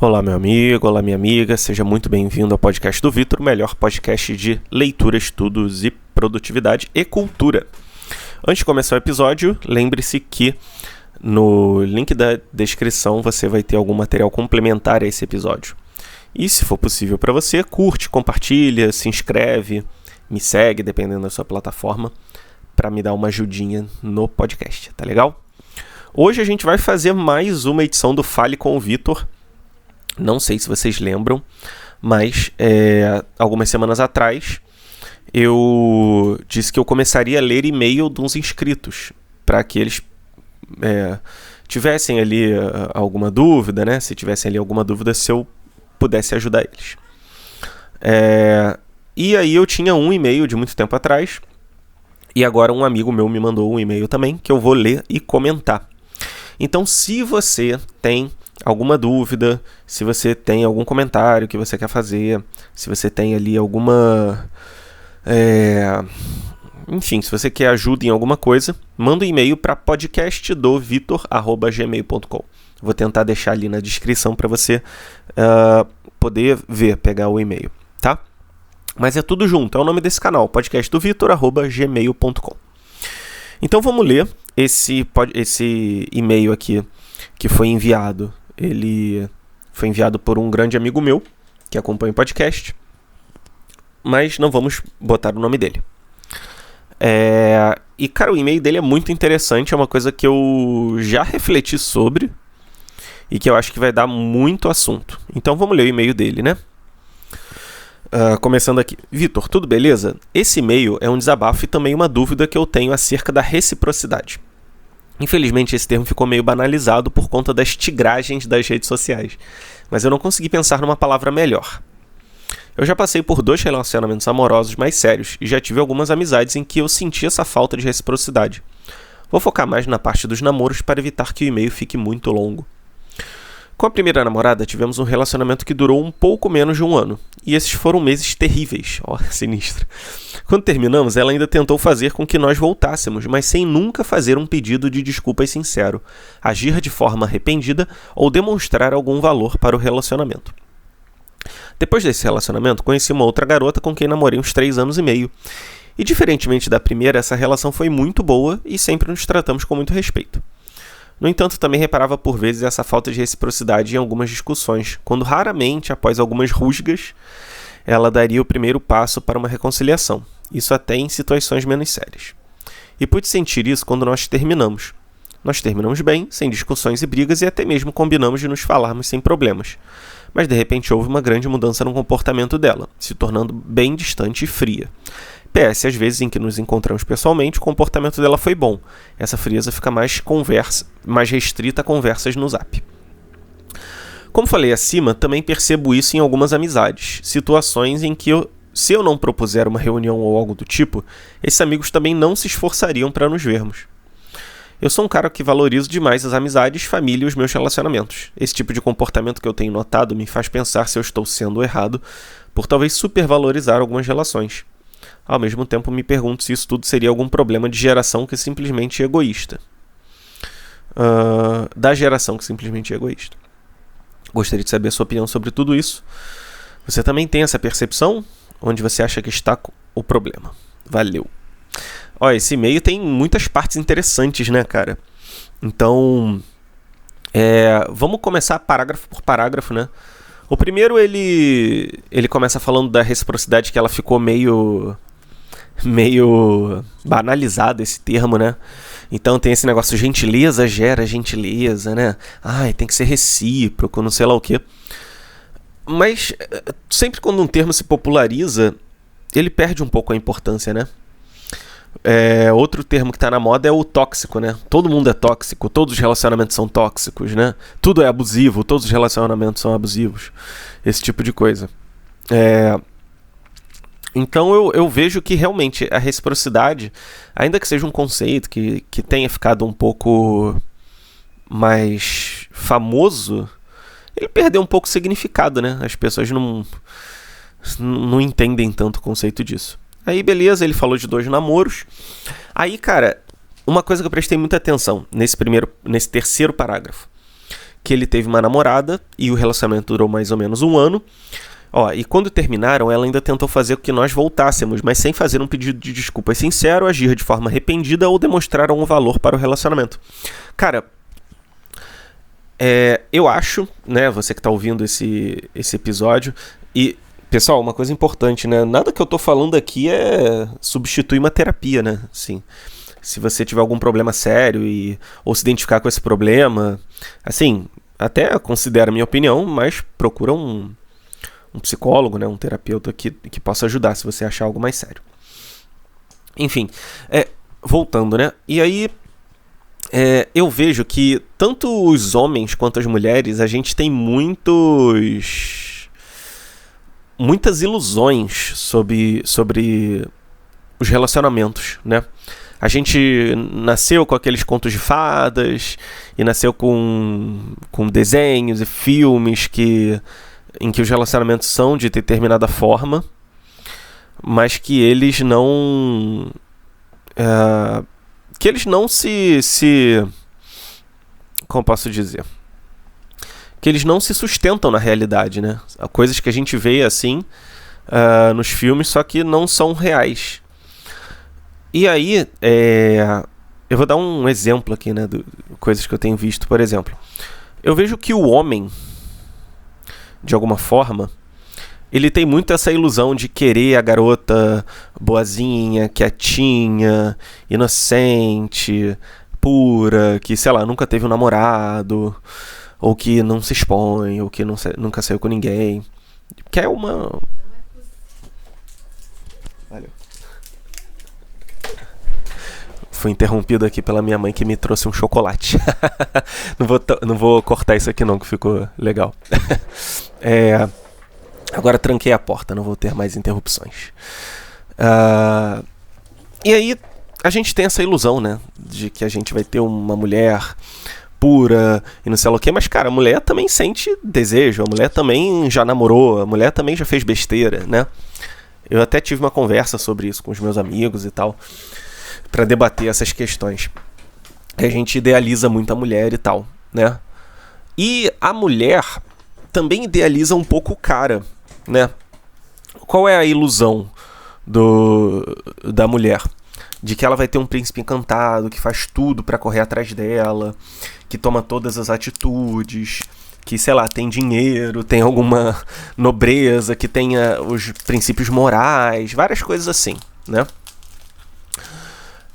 Olá, meu amigo, olá, minha amiga, seja muito bem-vindo ao podcast do Vitor, o melhor podcast de leitura, estudos e produtividade e cultura. Antes de começar o episódio, lembre-se que no link da descrição você vai ter algum material complementar a esse episódio. E se for possível para você, curte, compartilha, se inscreve, me segue, dependendo da sua plataforma, para me dar uma ajudinha no podcast, tá legal? Hoje a gente vai fazer mais uma edição do Fale com o Vitor. Não sei se vocês lembram, mas algumas semanas atrás eu disse que eu começaria a ler e-mail de uns inscritos para que eles tivessem ali alguma dúvida, né? Se tivessem ali alguma dúvida, se eu pudesse ajudar eles. E aí eu tinha um e-mail de muito tempo atrás e agora um amigo meu me mandou um e-mail também que eu vou ler e comentar. Então, se você tem alguma dúvida, se você tem algum comentário que você quer fazer, se você tem ali alguma... Enfim, se você quer ajuda em alguma coisa, manda um e-mail para podcastdovitor@gmail.com. Vou tentar deixar ali na descrição para você poder pegar o e-mail, tá? Mas é tudo junto, é o nome desse canal, podcastdovitor@gmail.com. Então vamos ler esse e-mail aqui que foi enviado. Ele foi enviado por um grande amigo meu que acompanha o podcast, mas não vamos botar o nome dele. E cara, o e-mail dele é muito interessante, é uma coisa que eu já refleti sobre e que eu acho que vai dar muito assunto. Então vamos ler o e-mail dele, né? Começando aqui. Vitor, tudo beleza? Esse e-mail é um desabafo e também uma dúvida que eu tenho acerca da reciprocidade. Infelizmente esse termo ficou meio banalizado por conta das tigragens das redes sociais, mas eu não consegui pensar numa palavra melhor. Eu já passei por 2 relacionamentos amorosos mais sérios e já tive algumas amizades em que eu senti essa falta de reciprocidade. Vou focar mais na parte dos namoros para evitar que o e-mail fique muito longo. Com a primeira namorada, tivemos um relacionamento que durou um pouco menos de 1 ano. E esses foram meses terríveis. Sinistro. Quando terminamos, ela ainda tentou fazer com que nós voltássemos, mas sem nunca fazer um pedido de desculpas sincero, agir de forma arrependida ou demonstrar algum valor para o relacionamento. Depois desse relacionamento, conheci uma outra garota com quem namorei uns 3 anos e meio. E diferentemente da primeira, essa relação foi muito boa e sempre nos tratamos com muito respeito. No entanto, também reparava por vezes essa falta de reciprocidade em algumas discussões, quando raramente, após algumas rusgas, ela daria o primeiro passo para uma reconciliação, isso até em situações menos sérias. E pude sentir isso quando nós terminamos. Nós terminamos bem, sem discussões e brigas e até mesmo combinamos de nos falarmos sem problemas. Mas de repente houve uma grande mudança no comportamento dela, se tornando bem distante e fria. PS, às vezes em que nos encontramos pessoalmente, o comportamento dela foi bom. Essa frieza fica mais restrita a conversas no Zap. Como falei acima, também percebo isso em algumas amizades. Situações em que, se eu não propuser uma reunião ou algo do tipo, esses amigos também não se esforçariam para nos vermos. Eu sou um cara que valorizo demais as amizades, família e os meus relacionamentos. Esse tipo de comportamento que eu tenho notado me faz pensar se eu estou sendo errado por talvez supervalorizar algumas relações. Ao mesmo tempo, me pergunto se isso tudo seria algum problema de geração que simplesmente é egoísta. Da geração que simplesmente é egoísta. Gostaria de saber a sua opinião sobre tudo isso. Você também tem essa percepção? Onde você acha que está o problema? Valeu. Esse e-mail tem muitas partes interessantes, né, cara? Então, vamos começar parágrafo por parágrafo, né? O primeiro, ele começa falando da reciprocidade, que ela ficou meio banalizado esse termo, né? Então tem esse negócio, gentileza gera gentileza, né? Tem que ser recíproco, não sei lá o quê. Mas sempre quando um termo se populariza, ele perde um pouco a importância, né? Outro termo que tá na moda é o tóxico, né? Todo mundo é tóxico, todos os relacionamentos são tóxicos, né? Tudo é abusivo, todos os relacionamentos são abusivos. Esse tipo de coisa. Então eu vejo que realmente a reciprocidade, ainda que seja um conceito que tenha ficado um pouco mais famoso, ele perdeu um pouco o significado, né? As pessoas não entendem tanto o conceito disso. Aí beleza, ele falou de 2 namoros. Aí, cara, uma coisa que eu prestei muita atenção nesse terceiro parágrafo, que ele teve uma namorada e o relacionamento durou mais ou menos 1 ano. E quando terminaram, ela ainda tentou fazer com que nós voltássemos, mas sem fazer um pedido de desculpas sincero, agir de forma arrependida ou demonstrar algum valor para o relacionamento. Cara, eu acho, né, você que está ouvindo esse episódio, e, pessoal, uma coisa importante, né, nada que eu tô falando aqui é substituir uma terapia, né, assim, se você tiver algum problema sério ou se identificar com esse problema, assim, até considera a minha opinião, mas procura um psicólogo, né, um terapeuta que possa ajudar se você achar algo mais sério. Enfim, voltando, né, e aí eu vejo que tanto os homens quanto as mulheres, a gente tem muitas ilusões sobre os relacionamentos, né? A gente nasceu com aqueles contos de fadas e nasceu com desenhos e filmes em que os relacionamentos são de determinada forma, mas que eles não se como posso dizer? Que eles não se sustentam na realidade, né? Coisas que a gente vê assim nos filmes, só que não são reais. E aí, eu vou dar um exemplo aqui, né? De coisas que eu tenho visto, por exemplo. Eu vejo que o homem, de alguma forma, ele tem muito essa ilusão de querer a garota boazinha, quietinha, inocente, pura, que, sei lá, nunca teve um namorado, ou que não se expõe, ou que nunca saiu com ninguém. Que é uma... Valeu. Fui interrompido aqui pela minha mãe que me trouxe um chocolate. Não vou cortar isso aqui não, que ficou legal. Agora tranquei a porta, não vou ter mais interrupções. E aí a gente tem essa ilusão, né? De que a gente vai ter uma mulher pura e não sei lá o que. Mas, cara, a mulher também sente desejo. A mulher também já namorou. A mulher também já fez besteira, né? Eu até tive uma conversa sobre isso com os meus amigos e tal, pra debater essas questões. A gente idealiza muito a mulher e tal, né? E a mulher também idealiza um pouco o cara, né? Qual é a ilusão da mulher? De que ela vai ter um príncipe encantado, que faz tudo pra correr atrás dela, que toma todas as atitudes, que, sei lá, tem dinheiro, tem alguma nobreza, que tenha os princípios morais, várias coisas assim, né?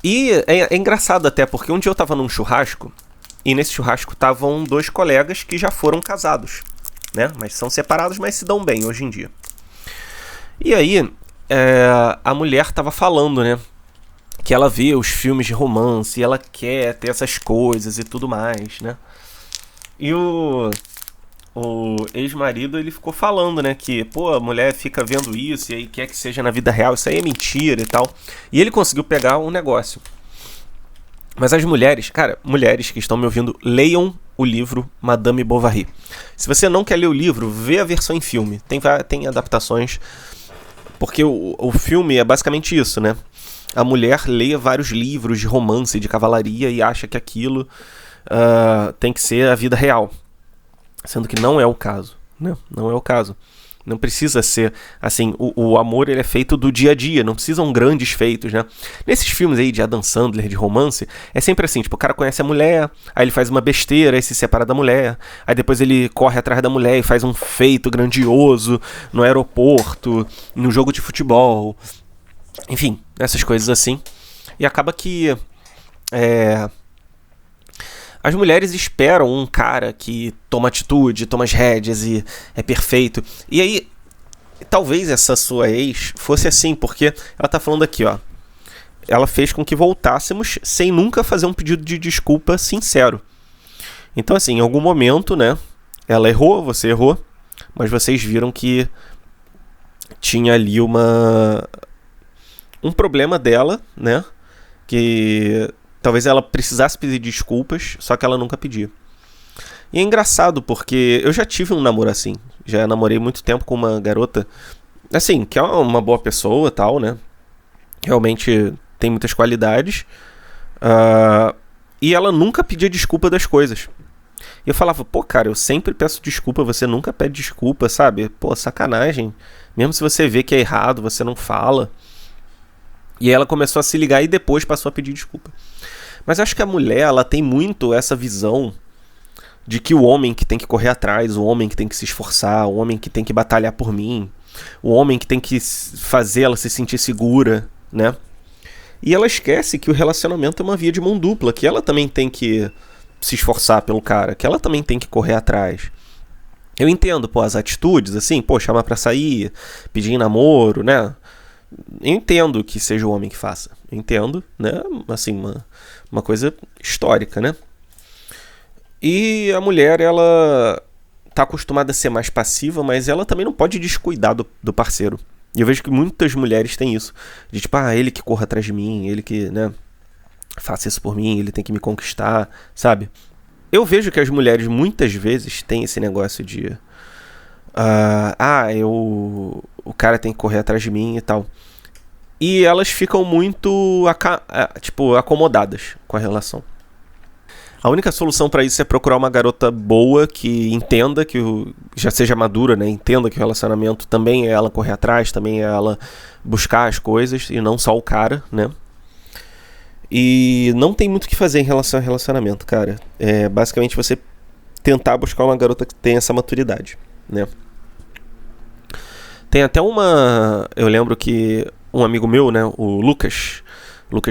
E é engraçado até, porque um dia eu tava num churrasco, e nesse churrasco estavam 2 colegas que já foram casados, né? Mas são separados, mas se dão bem hoje em dia. E aí, a mulher tava falando, né? Que ela vê os filmes de romance e ela quer ter essas coisas e tudo mais, né? E o ex-marido, ele ficou falando, né? Que, pô, a mulher fica vendo isso e aí quer que seja na vida real. Isso aí é mentira e tal. E ele conseguiu pegar um negócio. Mas as mulheres, cara, mulheres que estão me ouvindo, leiam o livro Madame Bovary. Se você não quer ler o livro, vê a versão em filme. Tem adaptações, porque o filme é basicamente isso, né? A mulher lê vários livros de romance, de cavalaria e acha que aquilo tem que ser a vida real. Sendo que não é o caso, né? Não é o caso. Não precisa ser, assim, o amor ele é feito do dia a dia, não precisam grandes feitos, né? Nesses filmes aí de Adam Sandler, de romance, é sempre assim, tipo, o cara conhece a mulher, aí ele faz uma besteira, aí se separa da mulher, aí depois ele corre atrás da mulher e faz um feito grandioso no aeroporto, no jogo de futebol, enfim, essas coisas assim. E acaba que as mulheres esperam um cara que toma atitude, toma as rédeas e é perfeito. E aí, talvez essa sua ex fosse assim, porque ela tá falando aqui, ó. Ela fez com que voltássemos sem nunca fazer um pedido de desculpa sincero. Então, assim, em algum momento, né? Ela errou, você errou, mas vocês viram que tinha ali um problema dela, né? Que talvez ela precisasse pedir desculpas, só que ela nunca pediu. E é engraçado, porque eu já tive um namoro assim. Já namorei muito tempo com uma garota, assim, que é uma boa pessoa, tal, né? Realmente tem muitas qualidades. E ela nunca pedia desculpa das coisas. E eu falava, pô, cara, eu sempre peço desculpa, você nunca pede desculpa, sabe? Pô, sacanagem. Mesmo se você vê que é errado, você não fala. E aí ela começou a se ligar e depois passou a pedir desculpa. Mas eu acho que a mulher, ela tem muito essa visão de que o homem que tem que correr atrás, o homem que tem que se esforçar, o homem que tem que batalhar por mim, o homem que tem que fazer ela se sentir segura, né? E ela esquece que o relacionamento é uma via de mão dupla, que ela também tem que se esforçar pelo cara, que ela também tem que correr atrás. Eu entendo, pô, as atitudes, assim, pô, chamar pra sair, pedir em namoro, né? Eu entendo que seja o homem que faça. Eu entendo, né? Assim, uma coisa histórica, né? E a mulher, ela tá acostumada a ser mais passiva, mas ela também não pode descuidar do parceiro. E eu vejo que muitas mulheres têm isso. De tipo, ele que corra atrás de mim, ele que, né, faça isso por mim, ele tem que me conquistar, sabe? Eu vejo que as mulheres muitas vezes têm esse negócio de o cara tem que correr atrás de mim e tal. E elas ficam muito acomodadas com a relação. A única solução pra isso é procurar uma garota boa que entenda, que já seja madura, né? Entenda que o relacionamento também é ela correr atrás, também é ela buscar as coisas e não só o cara, né? E não tem muito o que fazer em relação ao relacionamento, cara. É basicamente você tentar buscar uma garota que tenha essa maturidade, né? Tem até eu lembro que um amigo meu, né, o Lucas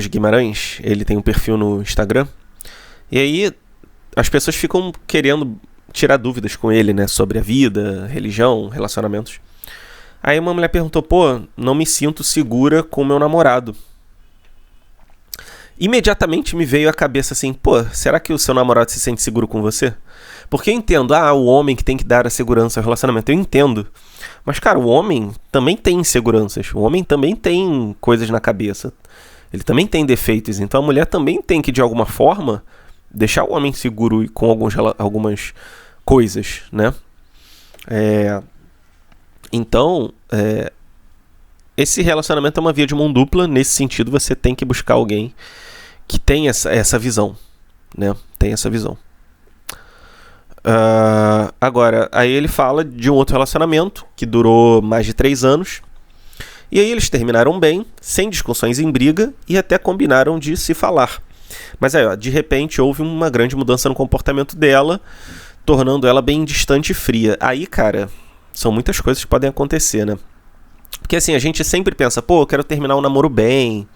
Guimarães, ele tem um perfil no Instagram. E aí as pessoas ficam querendo tirar dúvidas com ele, né, sobre a vida, religião, relacionamentos. Aí uma mulher perguntou, pô, não me sinto segura com meu namorado. Imediatamente me veio à cabeça assim, pô, será que o seu namorado se sente seguro com você? Porque eu entendo, o homem que tem que dar a segurança ao relacionamento, eu entendo. Mas, cara, o homem também tem inseguranças, o homem também tem coisas na cabeça, ele também tem defeitos, então a mulher também tem que, de alguma forma, deixar o homem seguro com algumas coisas, né? Então, esse relacionamento é uma via de mão dupla. Nesse sentido, você tem que buscar alguém que tem essa visão, né? Tem essa visão. Agora, aí ele fala de um outro relacionamento que durou mais de 3 anos. E aí eles terminaram bem, sem discussões em briga, e até combinaram de se falar. Mas aí, de repente, houve uma grande mudança no comportamento dela, tornando ela bem distante e fria. Aí, cara, são muitas coisas que podem acontecer, né? Porque assim, a gente sempre pensa, pô, eu quero terminar um namoro bem,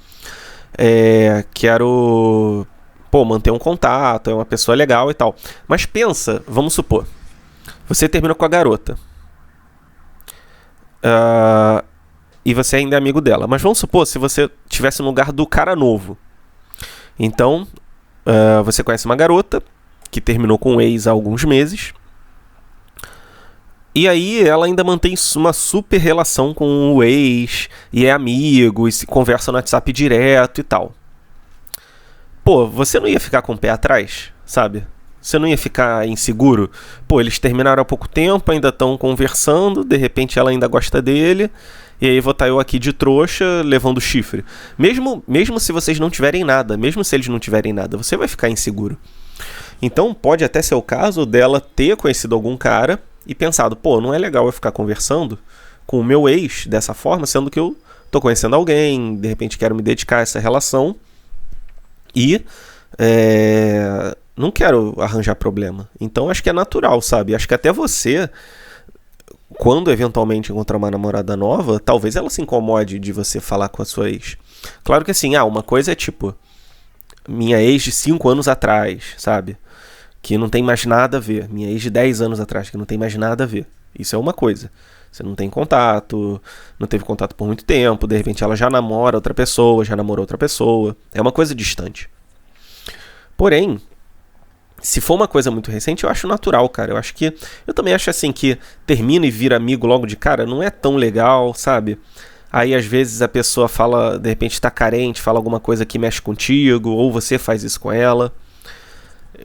quero, manter um contato, é uma pessoa legal e tal. Mas pensa, vamos supor, você terminou com a garota, e você ainda é amigo dela. Mas vamos supor, se você estivesse no lugar do cara novo. Então, você conhece uma garota que terminou com um ex há alguns meses. E aí ela ainda mantém uma super relação com o ex, e é amigo, e se conversa no WhatsApp direto e tal. Pô, você não ia ficar com o pé atrás, sabe? Você não ia ficar inseguro? Pô, eles terminaram há pouco tempo, ainda estão conversando, de repente ela ainda gosta dele, e aí vou estar eu aqui de trouxa, levando chifre. Mesmo se vocês não tiverem nada, mesmo se eles não tiverem nada, você vai ficar inseguro. Então pode até ser o caso dela ter conhecido algum cara e pensado, pô, não é legal eu ficar conversando com o meu ex dessa forma, sendo que eu tô conhecendo alguém, de repente quero me dedicar a essa relação e não quero arranjar problema. Então acho que é natural, sabe? Acho que até você, quando eventualmente encontrar uma namorada nova, talvez ela se incomode de você falar com a sua ex. Claro que assim, uma coisa é tipo minha ex de 5 anos atrás, sabe? Que não tem mais nada a ver. Minha ex de 10 anos atrás, que não tem mais nada a ver. Isso é uma coisa. Você não tem contato, não teve contato por muito tempo, de repente ela já namora outra pessoa, já namorou outra pessoa. É uma coisa distante. Porém, se for uma coisa muito recente, eu acho natural, cara. Eu também acho assim que termina e vira amigo logo de cara, não é tão legal, sabe? Aí às vezes a pessoa fala, de repente tá carente, fala alguma coisa que mexe contigo, ou você faz isso com ela.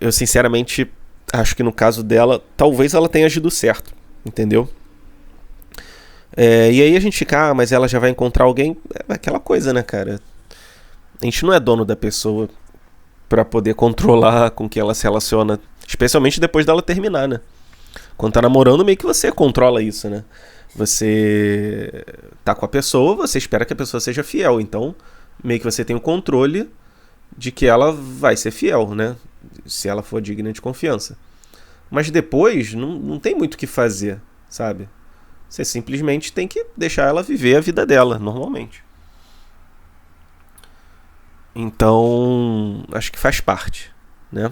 Eu sinceramente acho que no caso dela, talvez ela tenha agido certo, entendeu? E aí a gente fica, mas ela já vai encontrar alguém. É aquela coisa, né, cara? A gente não é dono da pessoa pra poder controlar com quem ela se relaciona. Especialmente depois dela terminar, né? Quando tá namorando, meio que você controla isso, né? Você tá com a pessoa, você espera que a pessoa seja fiel. Então, meio que você tem o controle de que ela vai ser fiel, né? Se ela for digna de confiança. Mas depois, não tem muito o que fazer, sabe? Você simplesmente tem que deixar ela viver a vida dela, normalmente. Então, acho que faz parte, né?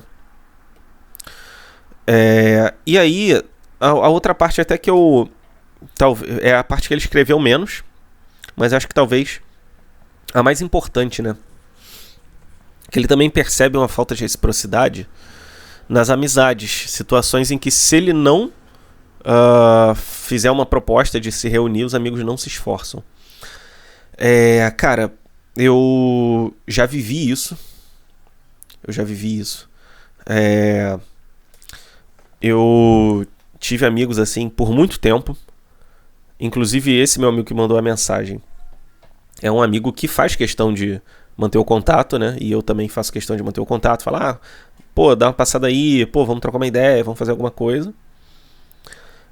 E aí, a outra parte até que eu... é a parte que ele escreveu menos, mas acho que talvez a mais importante, né? Que ele também percebe uma falta de reciprocidade nas amizades. Situações em que se ele não fizer uma proposta de se reunir, os amigos não se esforçam. Cara, eu já vivi isso. Eu tive amigos assim por muito tempo. Inclusive esse meu amigo que mandou a mensagem é um amigo que faz questão de manter o contato, né? E eu também faço questão de manter o contato. Falar, pô, dá uma passada aí, pô, vamos trocar uma ideia, vamos fazer alguma coisa.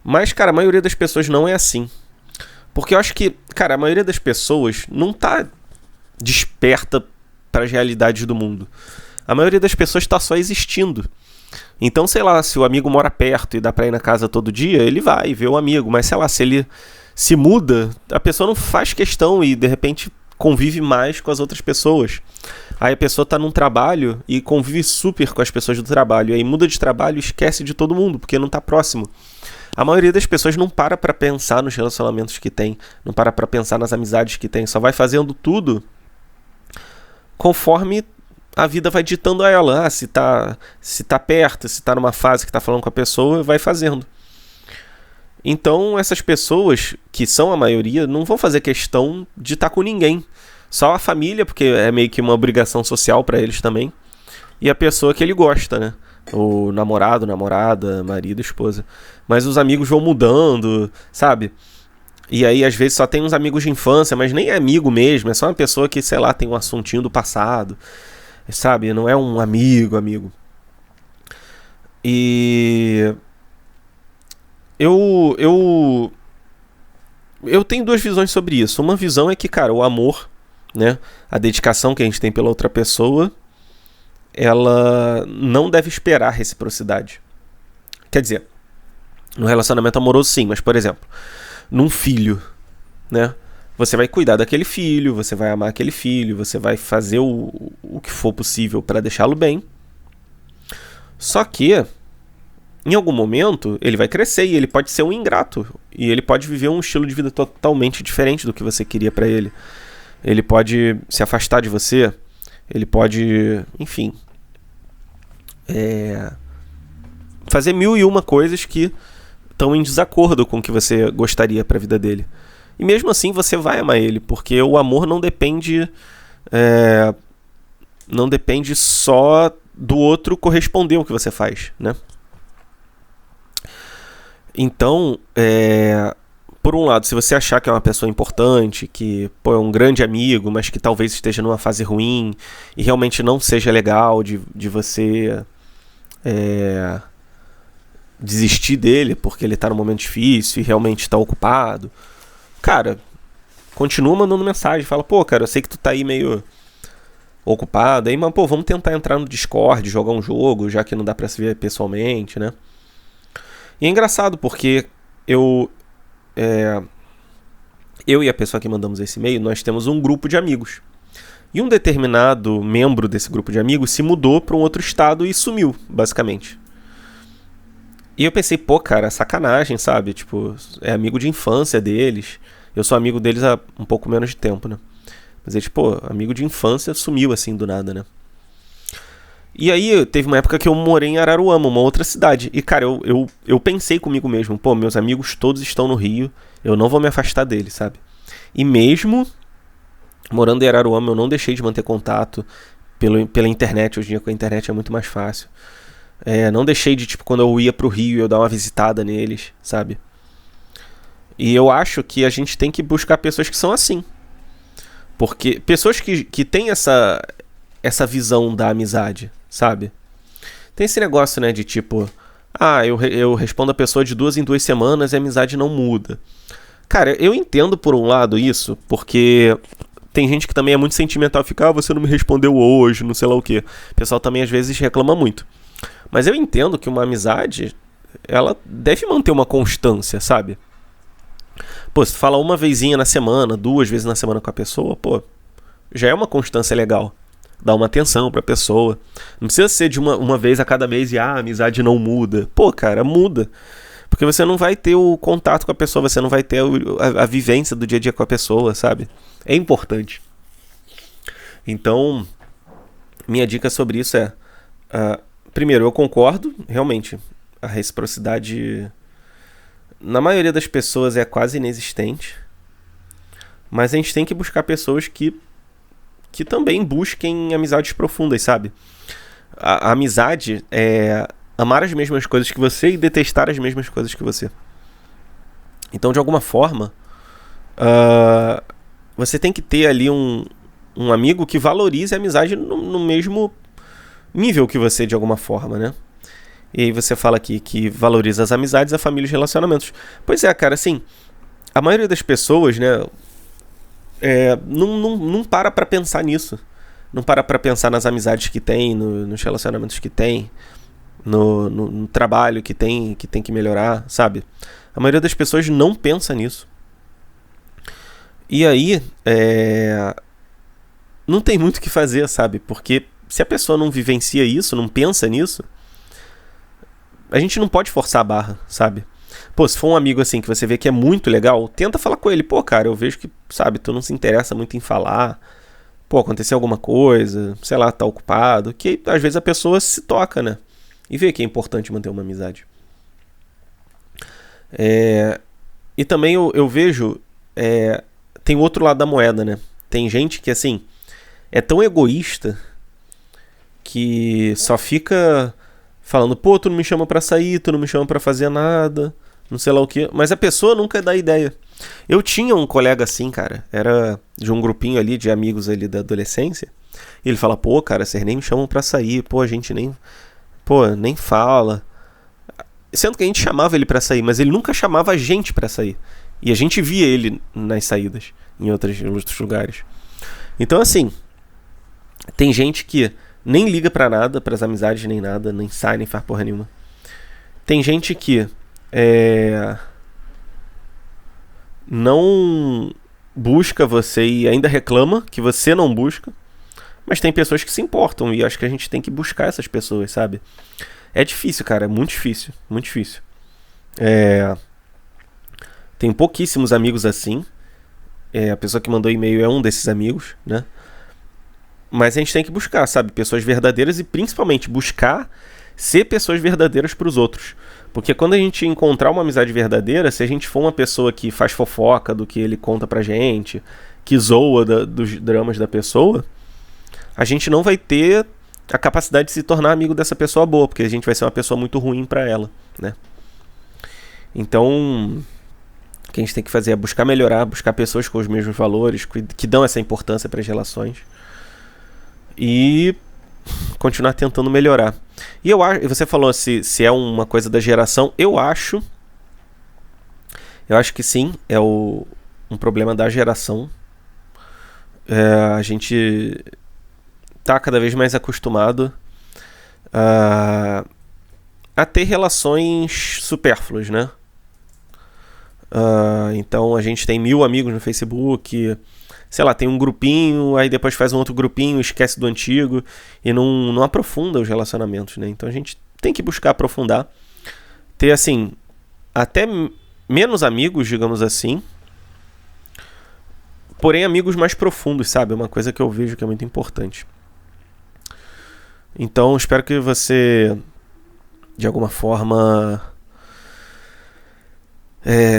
Mas, cara, a maioria das pessoas não é assim. Porque eu acho que, cara, a maioria das pessoas não tá desperta para as realidades do mundo. A maioria das pessoas tá só existindo. Então, sei lá, se o amigo mora perto e dá pra ir na casa todo dia, ele vai ver o amigo. Mas, sei lá, se ele se muda, a pessoa não faz questão e, de repente, convive mais com as outras pessoas. Aí a pessoa tá num trabalho e convive super com as pessoas do trabalho. Aí muda de trabalho e esquece de todo mundo, porque não tá próximo. A maioria das pessoas não para pra pensar nos relacionamentos que tem, não para pra pensar nas amizades que tem, só vai fazendo tudo conforme a vida vai ditando a ela. Se tá perto, se tá numa fase que tá falando com a pessoa, vai fazendo. Então essas pessoas, que são a maioria, não vão fazer questão de estar com ninguém. Só a família, porque é meio que uma obrigação social pra eles também. E a pessoa que ele gosta, né? O namorado, namorada, marido, esposa. Mas os amigos vão mudando, sabe? E aí às vezes só tem uns amigos de infância, mas nem é amigo mesmo. É só uma pessoa que, sei lá, tem um assuntinho do passado, sabe? Não é um amigo. E... Eu tenho duas visões sobre isso. Uma visão é que, cara, o amor, né? A dedicação que a gente tem pela outra pessoa, ela não deve esperar reciprocidade. Quer dizer, no relacionamento amoroso sim, mas, por exemplo, num filho, né? Você vai cuidar daquele filho, você vai amar aquele filho, você vai fazer o que for possível para deixá-lo bem. Só que, em algum momento, ele vai crescer e ele pode ser um ingrato. E ele pode viver um estilo de vida totalmente diferente do que você queria para ele. Ele pode se afastar de você. Ele pode, enfim, fazer 1001 coisas que estão em desacordo com o que você gostaria para a vida dele. E mesmo assim você vai amar ele, porque o amor não depende só do outro corresponder ao que você faz, né? Então, por um lado, se você achar que é uma pessoa importante, que é um grande amigo, mas que talvez esteja numa fase ruim e realmente não seja legal de você desistir dele porque ele está num momento difícil e realmente está ocupado, cara, continua mandando mensagem, fala, pô, cara, eu sei que tu tá aí meio ocupado, aí, mas, pô, vamos tentar entrar no Discord, jogar um jogo, já que não dá pra se ver pessoalmente, né? E é engraçado porque eu e a pessoa que mandamos esse e-mail, nós temos um grupo de amigos. E um determinado membro desse grupo de amigos se mudou para um outro estado e sumiu, basicamente. E eu pensei, pô, cara, sacanagem, sabe? Tipo, é amigo de infância deles. Eu sou amigo deles há um pouco menos de tempo, né? Mas eles, pô, amigo de infância sumiu assim do nada, né? E aí, teve uma época que eu morei em Araruama, uma outra cidade. E, cara, eu pensei comigo mesmo, pô, meus amigos todos estão no Rio, eu não vou me afastar deles, sabe? E mesmo morando em Araruama, eu não deixei de manter contato pela internet. Hoje em dia, com a internet é muito mais fácil. Não deixei de, tipo, quando eu ia pro Rio, eu dar uma visitada neles, sabe? E eu acho que a gente tem que buscar pessoas que são assim. Porque pessoas que têm essa visão da amizade, sabe? Tem esse negócio, né, de tipo, eu respondo a pessoa de 2 em 2 semanas e a amizade não muda. Cara, eu entendo por um lado isso, porque tem gente que também é muito sentimental, fica, você não me respondeu hoje, não sei lá o quê. O pessoal também às vezes reclama muito. Mas eu entendo que uma amizade, ela deve manter uma constância, sabe? Pô, se tu fala uma vezinha na semana, 2 vezes na semana com a pessoa, pô, já é uma constância legal. Dá uma atenção pra pessoa. Não precisa ser de uma vez a cada mês e a amizade não muda. Pô, cara, muda. Porque você não vai ter o contato com a pessoa, você não vai ter a vivência do dia a dia com a pessoa, sabe? É importante. Então, minha dica sobre isso é... primeiro, eu concordo, realmente. A reciprocidade, na maioria das pessoas, é quase inexistente. Mas a gente tem que buscar pessoas que também busquem amizades profundas, sabe? A amizade é amar as mesmas coisas que você e detestar as mesmas coisas que você. Então, de alguma forma, você tem que ter ali um amigo que valorize a amizade no mesmo nível que você, de alguma forma, né? E aí você fala aqui que valoriza as amizades, a família e os relacionamentos. Pois é, cara, assim, a maioria das pessoas, né, não para pra pensar nisso. Não para pra pensar nas amizades que tem, nos relacionamentos que tem, no trabalho que tem que melhorar, sabe? A maioria das pessoas não pensa nisso. E aí, não tem muito o que fazer, sabe? Porque se a pessoa não vivencia isso, não pensa nisso, a gente não pode forçar a barra, sabe? Pô, se for um amigo assim que você vê que é muito legal, tenta falar com ele. Pô, cara, eu vejo que, sabe, tu não se interessa muito em falar. Pô, aconteceu alguma coisa, sei lá, tá ocupado. Que às vezes a pessoa se toca, né? E vê que é importante manter uma amizade. E também eu vejo... tem o outro lado da moeda, né? Tem gente que, assim, é tão egoísta que só fica falando, pô, tu não me chama pra sair, tu não me chama pra fazer nada, não sei lá o que. Mas a pessoa nunca dá ideia. Eu tinha um colega assim, cara, era de um grupinho ali de amigos ali da adolescência. E ele fala, pô, cara, vocês nem me chamam pra sair, pô, a gente nem fala. Sendo que a gente chamava ele pra sair, mas ele nunca chamava a gente pra sair. E a gente via ele nas saídas, em outros lugares. Então, assim, tem gente que nem liga pra nada, pras amizades nem nada, nem sai, nem faz porra nenhuma. Tem gente que não busca você e ainda reclama que você não busca. Mas tem pessoas que se importam e acho que a gente tem que buscar essas pessoas, sabe? É difícil, cara, é muito difícil, muito difícil. Tem pouquíssimos amigos assim. A pessoa que mandou e-mail é um desses amigos, né? Mas a gente tem que buscar, sabe? Pessoas verdadeiras e principalmente buscar ser pessoas verdadeiras pros outros. Porque quando a gente encontrar uma amizade verdadeira, se a gente for uma pessoa que faz fofoca do que ele conta pra gente, que zoa dos dramas da pessoa, a gente não vai ter a capacidade de se tornar amigo dessa pessoa boa, porque a gente vai ser uma pessoa muito ruim pra ela, né? Então, o que a gente tem que fazer é buscar melhorar, buscar pessoas com os mesmos valores, que dão essa importância para as relações, e continuar tentando melhorar. E você falou se é uma coisa da geração, eu acho que sim, é um problema da geração. A gente tá cada vez mais acostumado a ter relações supérfluas, né? Então a gente tem 1000 amigos no Facebook, sei lá, tem um grupinho, aí depois faz um outro grupinho, esquece do antigo e não aprofunda os relacionamentos, né? Então a gente tem que buscar aprofundar, ter assim, até menos amigos, digamos assim, porém amigos mais profundos, sabe? É uma coisa que eu vejo que é muito importante. Então espero que você, de alguma forma,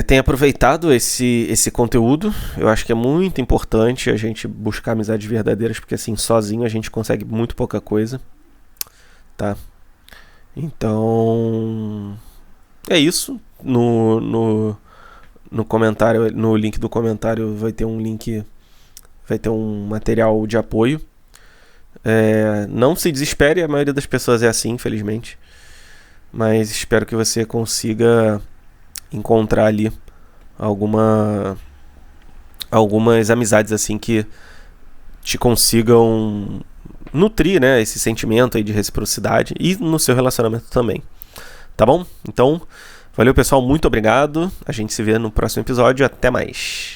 tenha aproveitado esse conteúdo. Eu acho que é muito importante a gente buscar amizades verdadeiras, porque assim, sozinho a gente consegue muito pouca coisa, tá? Então, é isso. No comentário, no link do comentário vai ter um link, vai ter um material de apoio. Não se desespere, a maioria das pessoas é assim, infelizmente. Mas espero que você consiga encontrar ali algumas amizades assim que te consigam nutrir, né, esse sentimento aí de reciprocidade e no seu relacionamento também. Tá bom? Então, valeu pessoal, muito obrigado. A gente se vê no próximo episódio. Até mais.